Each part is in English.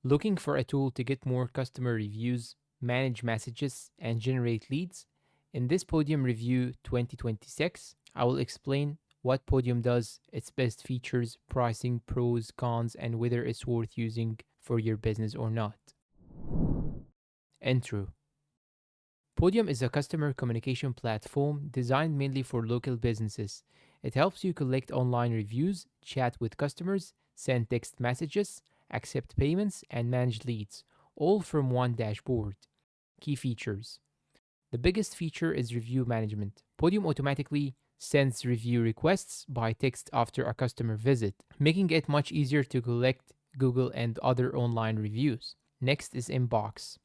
Looking for a tool to get more customer reviews, manage messages, and generate leads? In this Podium Review 2026, I will explain what Podium does, its best features, pricing, pros, cons, and whether it's worth using for your business or not. Intro. Podium is a customer communication platform designed mainly for local businesses. It helps you collect online reviews, chat with customers, send text messages, accept payments, and manage leads, all from one dashboard. Key features. The biggest feature is review management. Podium automatically sends review requests by text after a customer visit, making it much easier to collect Google and other online reviews. Next is Inbox.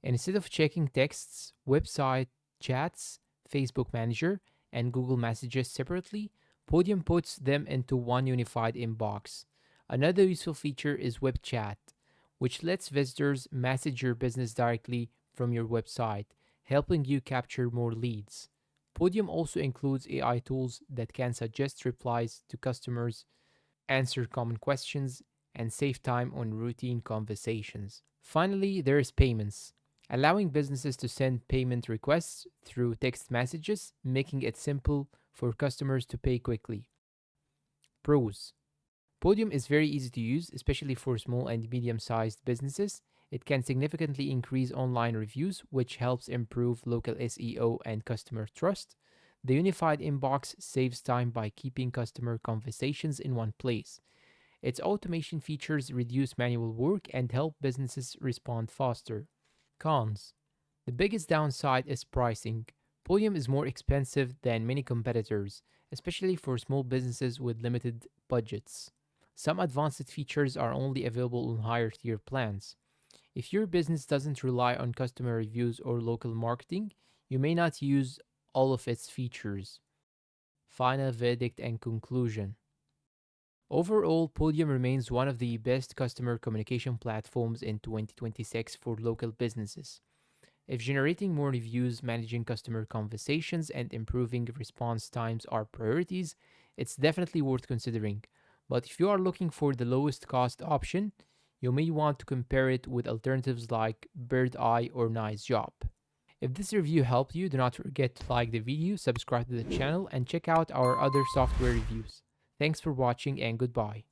Instead of checking texts, website chats, Facebook Messenger, and Google Messages separately, Podium puts them into one unified inbox. Another useful feature is web chat, which lets visitors message your business directly from your website, helping you capture more leads. Podium also includes AI tools that can suggest replies to customers, answer common questions, and save time on routine conversations. Finally, there is payments, allowing businesses to send payment requests through text messages, making it simple for customers to pay quickly. Pros. Podium is very easy to use, especially for small and medium sized businesses. It can significantly increase online reviews, which helps improve local SEO and customer trust. The unified inbox saves time by keeping customer conversations in one place. Its automation features reduce manual work and help businesses respond faster. Cons. The biggest downside is pricing. Podium is more expensive than many competitors, especially for small businesses with limited budgets. Some advanced features are only available on higher tier plans. If your business doesn't rely on customer reviews or local marketing, you may not use all of its features. Final verdict and conclusion. Overall, Podium remains one of the best customer communication platforms in 2026 for local businesses. If generating more reviews, managing customer conversations, and improving response times are priorities, it's definitely worth considering. But if you are looking for the lowest cost option, you may want to compare it with alternatives like Bird Eye or Nice Job. If this review helped you, do not forget to like the video, subscribe to the channel, and check out our other software reviews. Thanks for watching and goodbye.